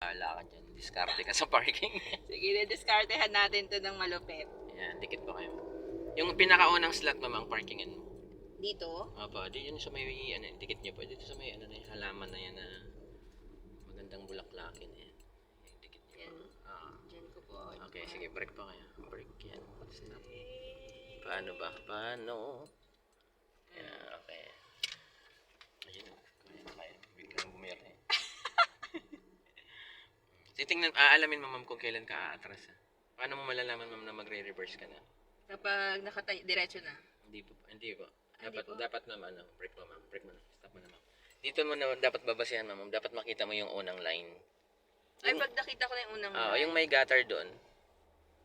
bahala ka dyan. Diskarte ka sa parking. Sige, diskartehan natin to ng malupit. Yan, dikit pa kayo. Yung pinakaunang slot, ma'am, ang parkingan mo. Dito? Opo, di yun sa may, ano, dikit nyo po. Dito sa may, ano na yung halaman na yan na magandang bulaklakin. Yan. Yung dikit nyo. Yan. Diyan ko po. Okay, sige, break pa kayo. Break yan. Stop. Paano ba? Paano? Yeah, okay. Ayun, kaya biglang bumira eh. Titingnan, aalamin mo ma'am kung kailan ka aatras. Paano mo malalaman ma'am na magre-reverse ka na? Kapag diretso na. Hindi po, hindi po. Hindi po? Dapat ma'am, ano, break mo ma'am, break mo na. Stop mo na ma'am. Dito mo na dapat babasehan ma'am, dapat makita mo yung unang line. Ay, pag nakita ko na yung unang Yung may gutter doon,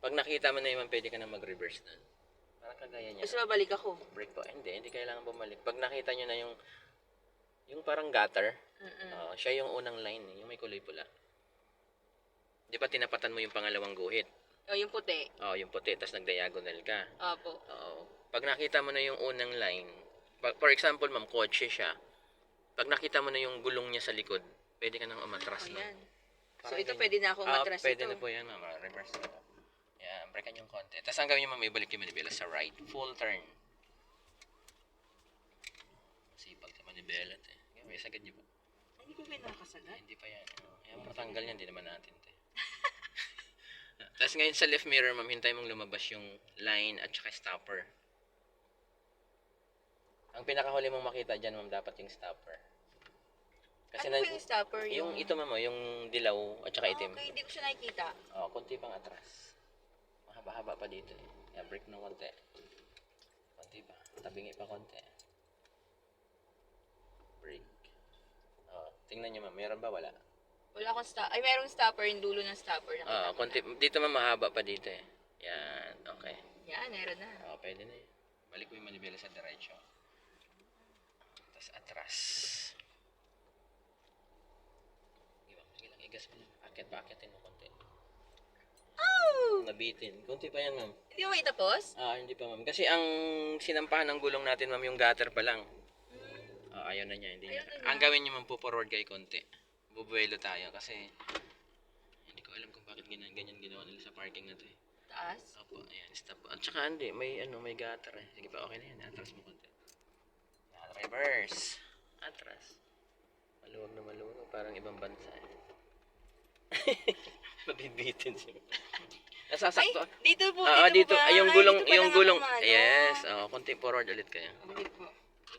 pag nakita mo na yun ma'am, pwede ka na mag-reverse na. Parang kagaya niya. Gusto babalik ako. Break po. Hindi kailangan bumalik. Pag nakita nyo na yung parang gutter, siya yung unang line, yung may kulay pula. Di ba tinapatan mo yung pangalawang guhit? O, yung puti. Yung puti, tapos nag-diagonal ka. Opo. Pag nakita mo na yung unang line, for example, ma'am, kotse siya. Pag nakita mo na yung gulong niya sa likod, pwede ka nang umatras na. Ayan. So, ito pwede na ako umatras pwede ito. na po yan, ma'am. Reverse na. Yan, breakan yung konti. Tapos ang gawin nyo, ma'am, ibalik yung manibela sa right. Full turn. Sipag sa manibela, eh. May sagad nyo po. Hindi ko pinakasagad. Hindi pa yan. Yan, matanggal yan, hindi naman natin. Tapos ngayon sa left mirror, ma'am, hintay mong lumabas yung line at saka stopper. Ang pinakahuli mong makita dyan, ma'am, dapat yung stopper. Kasi ano yung stopper? Yung ito, ma'am, yung dilaw at saka itim. Okay, hindi ko siya nakikita. Konti pang atras. Mahaba-haba pa dito. Yeah, break ng konti. Konti pa. Tabingi pa konti. Break. Tingnan nyo, ma'am. Meron ba? Wala. Wala akong stopper. Ay, merong stopper. Yung dulo ng stopper. Konti. Dito, ma'am, mahaba pa dito eh. Yan. Okay. Yan, meron na. Pwede na eh. Balik mo yung manibela sa diretso. Tapos atras. Sige lang, igas mo. Akit-pakitin mo konti. Oh! Nabitin. Konti pa yan, ma'am. Hindi mo itapos? Hindi pa, ma'am. Kasi ang sinampahan ng gulong natin, ma'am, yung gutter pa lang. Ayaw na niya. Hindi niya. Ang gawin niyo, ma'am, po-forward kayo konti. Bubuelo tayo kasi hindi ko alam kung bakit ganyan ginawa nila sa parking na to eh. Taas? Opo, ayan, stop. At saka hindi, may gutter eh. Sige pa, okay na yan. Atras mo konti. Reverse. Atras. Maluwag na maluwag. Parang ibang bansa eh. Mabibitin siya. Nasasakto. Ay, dito po. Dito. Ba? Yung gulong. Yes. Konti forward ulit kayo. Okay po.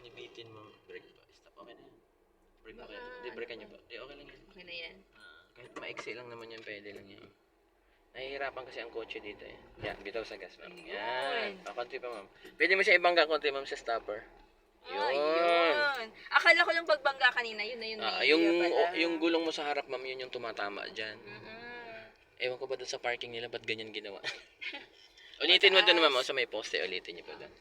Inibitin mo. Break pa. Stop. Okay na yan. Break pa kayo. Hindi, breakan nyo pa. Di, okay lang yan. Okay na yan. Kahit maiksi lang naman yan, pwede lang yan. Nahihirapan kasi ang kotse dito eh. Yan, bitaw sa gas, ma'am. Yan. Konti pa, ma'am. Pwede mo siya ibangga konti, ma'am, sa stopper. Yun. Akala ko lang pagbangga kanina, yun na yun. Yung gulong mo sa harap, ma'am, yun yung tumatama dyan. Ewan ko ba doon sa parking nila, ba't ganyan ginawa? Ulitin mo doon, ma'am, sa may poste, ulitin niyo po doon.